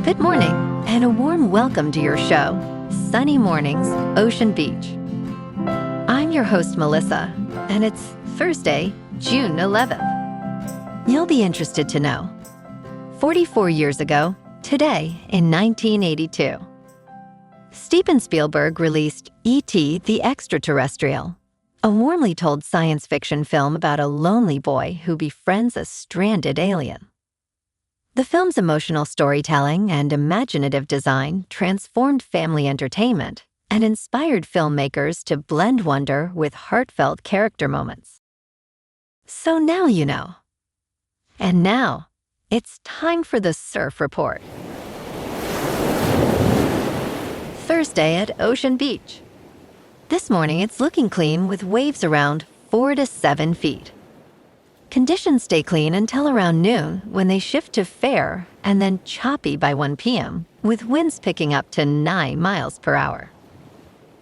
Good morning, and a warm welcome to your show, Sunny Mornings, Ocean Beach. I'm your host, Melissa, and it's Thursday, June 11th. You'll be interested to know. 44 years ago, today in 1982, Steven Spielberg released E.T. the Extraterrestrial, a warmly told science fiction film about a lonely boy who befriends a stranded alien. The film's emotional storytelling and imaginative design transformed family entertainment and inspired filmmakers to blend wonder with heartfelt character moments. So now you know. And now, it's time for the Surf Report. Thursday at Ocean Beach. This morning it's looking clean with waves around 4 to 7 feet. Conditions stay clean until around noon when they shift to fair and then choppy by 1 p.m. with winds picking up to 9 miles per hour.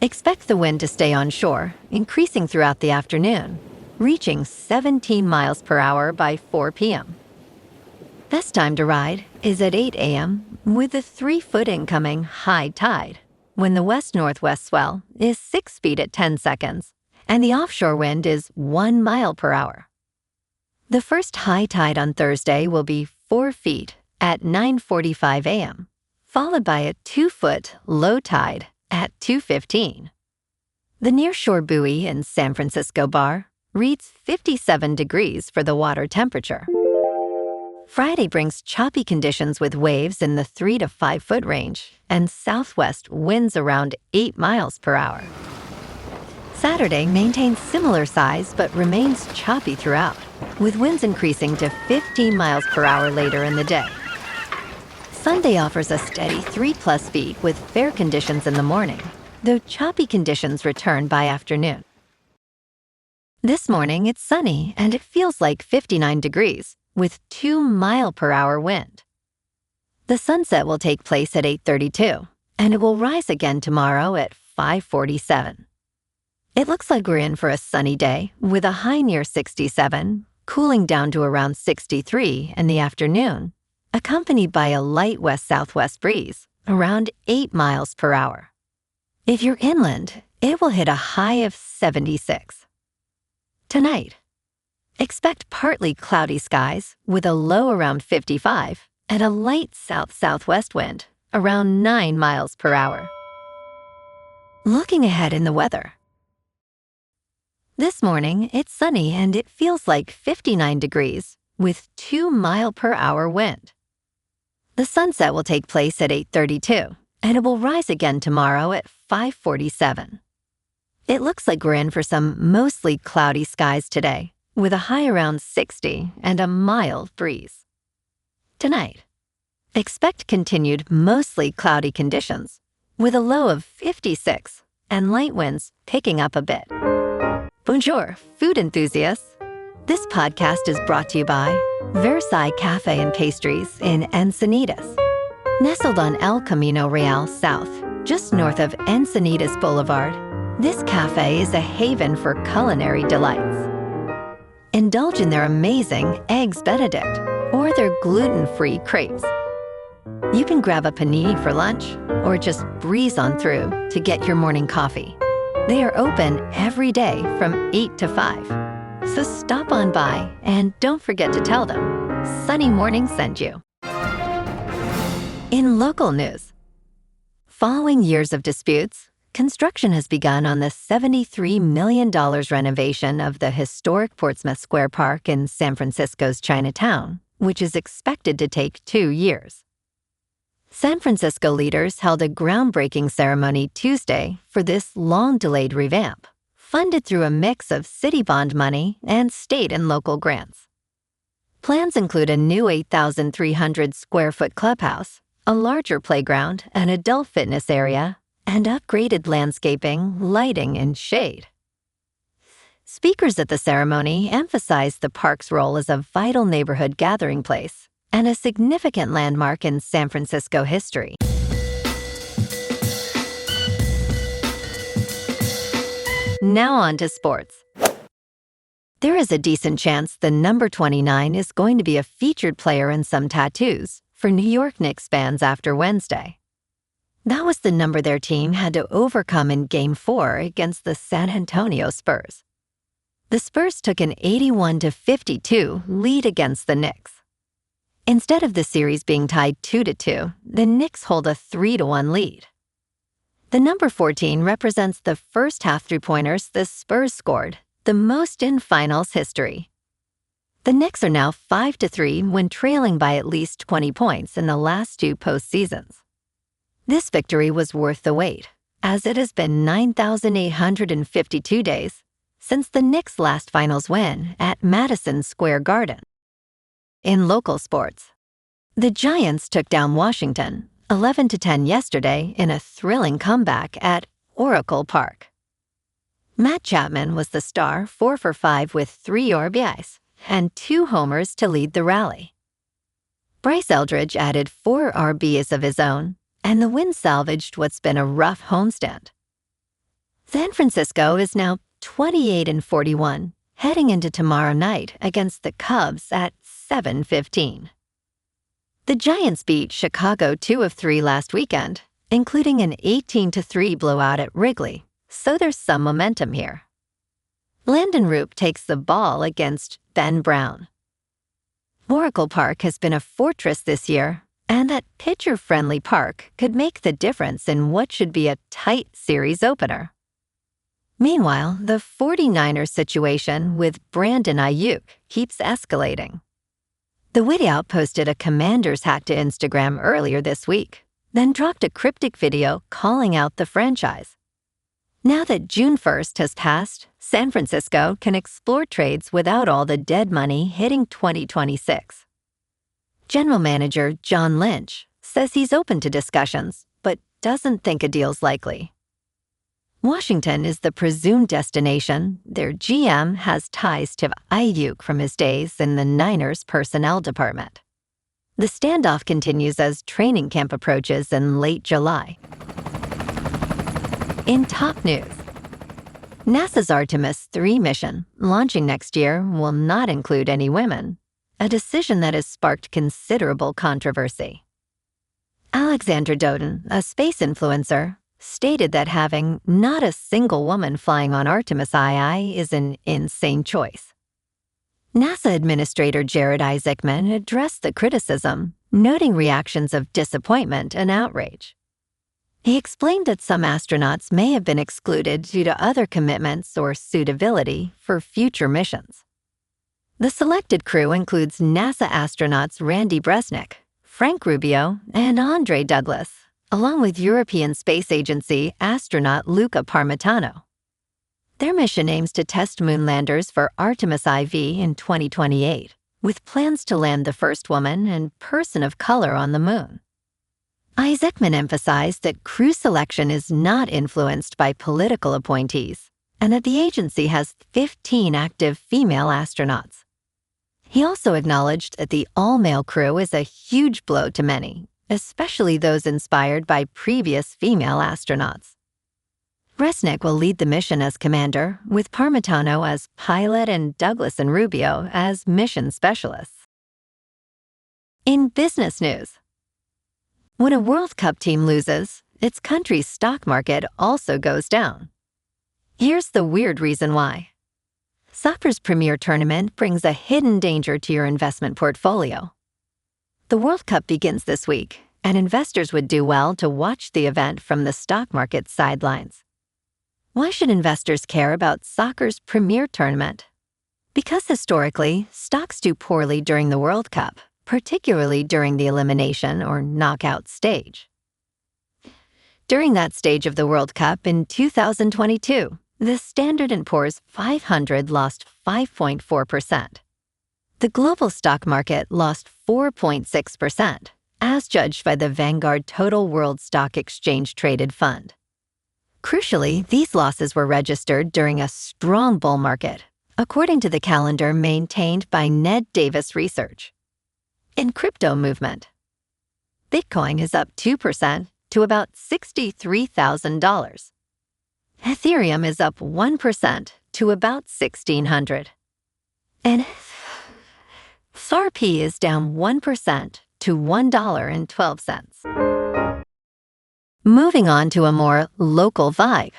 Expect the wind to stay on shore, increasing throughout the afternoon, reaching 17 miles per hour by 4 p.m. Best time to ride is at 8 a.m. with a 3-foot incoming high tide, when the west-northwest swell is 6 feet at 10 seconds and the offshore wind is 1 mile per hour. The first high tide on Thursday will be 4 feet at 9:45 a.m., followed by a 2-foot low tide at 2:15. The nearshore buoy in San Francisco Bar reads 57 degrees for the water temperature. Friday brings choppy conditions with waves in the 3 to 5 foot range and southwest winds around 8 miles per hour. Saturday maintains similar size but remains choppy throughout, with winds increasing to 15 miles per hour later in the day. Sunday offers a steady 3+ feet with fair conditions in the morning, though choppy conditions return by afternoon. This morning it's sunny and it feels like 59 degrees with 2 mile per hour wind. The sunset will take place at 8:32 and it will rise again tomorrow at 5:47. It looks like we're in for a sunny day with a high near 67, cooling down to around 63 in the afternoon, accompanied by a light west-southwest breeze around 8 miles per hour. If you're inland, it will hit a high of 76. Tonight, expect partly cloudy skies with a low around 55 and a light south-southwest wind around 9 miles per hour. Looking ahead in the weather. This morning, it's sunny and it feels like 59 degrees with 2 mile per hour wind. The sunset will take place at 8:32 and it will rise again tomorrow at 5:47. It looks like we're in for some mostly cloudy skies today with a high around 60 and a mild breeze. Tonight, expect continued mostly cloudy conditions with a low of 56 and light winds picking up a bit. Bonjour, food enthusiasts. This podcast is brought to you by Versailles Cafe and Pastries in Encinitas. Nestled on El Camino Real South, just north of Encinitas Boulevard, this cafe is a haven for culinary delights. Indulge in their amazing Eggs Benedict or their gluten-free crepes. You can grab a panini for lunch or just breeze on through to get your morning coffee. They are open every day from 8 to 5. So stop on by and don't forget to tell them Sunny Morning sent you. In local news, following years of disputes, construction has begun on the $73 million renovation of the historic Portsmouth Square Park in San Francisco's Chinatown, which is expected to take 2 years. San Francisco leaders held a groundbreaking ceremony Tuesday for this long-delayed revamp, funded through a mix of city bond money and state and local grants. Plans include a new 8,300 square foot clubhouse, a larger playground, an adult fitness area, and upgraded landscaping, lighting, and shade. Speakers at the ceremony emphasized the park's role as a vital neighborhood gathering place and a significant landmark in San Francisco history. Now on to sports. There is a decent chance the number 29 is going to be a featured player in some tattoos for New York Knicks fans after Wednesday. That was the number their team had to overcome in Game 4 against the San Antonio Spurs. The Spurs took an 81-52 lead against the Knicks. Instead of the series being tied 2-2, the Knicks hold a 3-1 lead. The number 14 represents the first half three-pointers the Spurs scored, the most in finals history. The Knicks are now 5-3 when trailing by at least 20 points in the last two postseasons. This victory was worth the wait, as it has been 9,852 days since the Knicks' last finals win at Madison Square Garden. In local sports, the Giants took down Washington 11-10 yesterday in a thrilling comeback at Oracle Park. Matt Chapman was the star, 4 for 5 with 3 RBIs and 2 homers to lead the rally. Bryce Eldridge added 4 RBIs of his own, and the win salvaged what's been a rough homestand. San Francisco is now 28-41, heading into tomorrow night against the Cubs at 7:15. The Giants beat Chicago 2 of 3 last weekend, including an 18-3 blowout at Wrigley, so there's some momentum here. Landon Roop takes the ball against Ben Brown. Oracle Park has been a fortress this year, and that pitcher-friendly park could make the difference in what should be a tight series opener. Meanwhile, the 49ers situation with Brandon Aiyuk keeps escalating. The Wideout posted a Commanders hat to Instagram earlier this week, then dropped a cryptic video calling out the franchise. Now that June 1st has passed, San Francisco can explore trades without all the dead money hitting 2026. General Manager John Lynch says he's open to discussions, but doesn't think a deal's likely. Washington is the presumed destination. Their GM has ties to Aiyuk from his days in the Niners personnel department. The standoff continues as training camp approaches in late July. In top news, NASA's Artemis 3 mission, launching next year, will not include any women, a decision that has sparked considerable controversy. Alexandra Doden, a space influencer, stated that having not a single woman flying on Artemis II is an insane choice. NASA Administrator Jared Isaacman addressed the criticism, noting reactions of disappointment and outrage. He explained that some astronauts may have been excluded due to other commitments or suitability for future missions. The selected crew includes NASA astronauts Randy Bresnik, Frank Rubio, and Andre Douglas, along with European Space Agency astronaut Luca Parmitano. Their mission aims to test moon landers for Artemis IV in 2028, with plans to land the first woman and person of color on the moon. Isaacman emphasized that crew selection is not influenced by political appointees, and that the agency has 15 active female astronauts. He also acknowledged that the all-male crew is a huge blow to many, especially those inspired by previous female astronauts. Bresnik will lead the mission as commander, with Parmitano as pilot and Douglas and Rubio as mission specialists. In business news, when a World Cup team loses, its country's stock market also goes down. Here's the weird reason why. Soccer's premier tournament brings a hidden danger to your investment portfolio. The World Cup begins this week, and investors would do well to watch the event from the stock market sidelines. Why should investors care about soccer's premier tournament? Because historically, stocks do poorly during the World Cup, particularly during the elimination or knockout stage. During that stage of the World Cup in 2022, the Standard & Poor's 500 lost 5.4%. The global stock market lost 4.6%, as judged by the Vanguard Total World Stock Exchange Traded Fund. Crucially, these losses were registered during a strong bull market, according to the calendar maintained by Ned Davis Research. In crypto movement, Bitcoin is up 2% to about $63,000. Ethereum is up 1% to about $1,600. And XRP is down 1% to $1.12. Moving on to a more local vibe.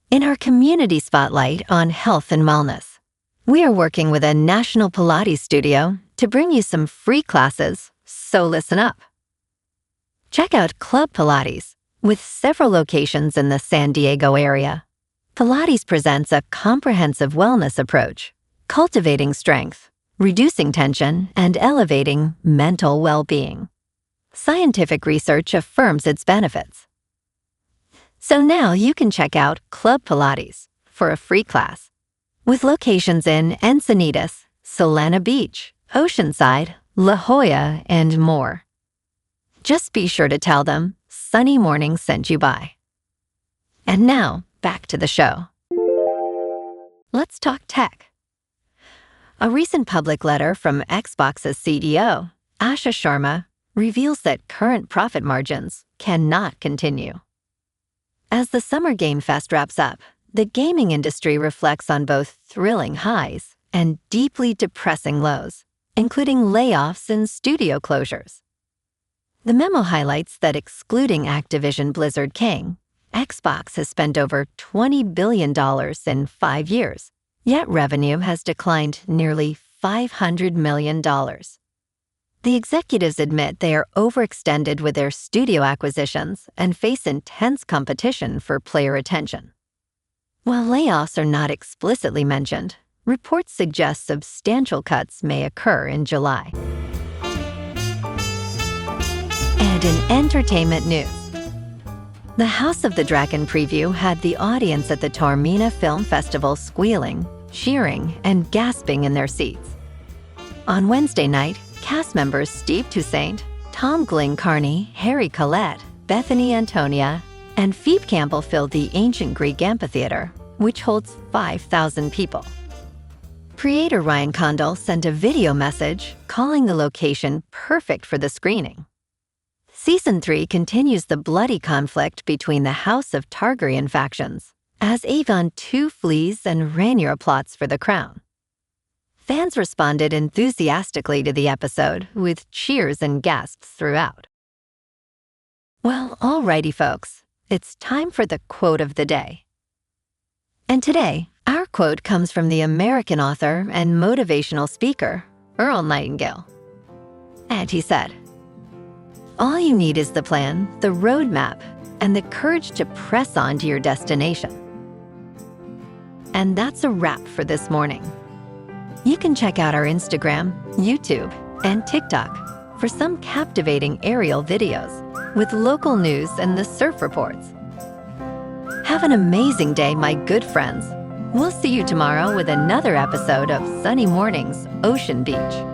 In our community spotlight on health and wellness, we are working with a national Pilates studio to bring you some free classes, so listen up. Check out Club Pilates, with several locations in the San Diego area. Pilates presents a comprehensive wellness approach, cultivating strength, reducing tension, and elevating mental well-being. Scientific research affirms its benefits. So now you can check out Club Pilates for a free class, with locations in Encinitas, Solana Beach, Oceanside, La Jolla, and more. Just be sure to tell them Sunny Morning sent you by. And now, back to the show. Let's talk tech. A recent public letter from Xbox's CEO, Asha Sharma, reveals that current profit margins cannot continue. As the Summer Game Fest wraps up, the gaming industry reflects on both thrilling highs and deeply depressing lows, including layoffs and studio closures. The memo highlights that excluding Activision Blizzard King, Xbox has spent over $20 billion in 5 years, yet revenue has declined nearly $500 million. The executives admit they are overextended with their studio acquisitions and face intense competition for player attention. While layoffs are not explicitly mentioned, reports suggest substantial cuts may occur in July. And in entertainment news, the House of the Dragon preview had the audience at the Taormina Film Festival squealing, cheering, and gasping in their seats. On Wednesday night, cast members Steve Toussaint, Tom Glynn-Carney, Harry Collette, Bethany Antonia, and Phoebe Campbell filled the ancient Greek amphitheater, which holds 5,000 people. Creator Ryan Condal sent a video message calling the location perfect for the screening. Season 3 continues the bloody conflict between the House of Targaryen factions, as Aegon II flees and Rhaenyra plots for the crown. Fans responded enthusiastically to the episode, with cheers and gasps throughout. Well, alrighty folks, it's time for the quote of the day. And today, our quote comes from the American author and motivational speaker, Earl Nightingale. And he said, "All you need is the plan, the roadmap, and the courage to press on to your destination." And that's a wrap for this morning. You can check out our Instagram, YouTube, and TikTok for some captivating aerial videos with local news and the surf reports. Have an amazing day, my good friends. We'll see you tomorrow with another episode of Sunny Mornings, Ocean Beach.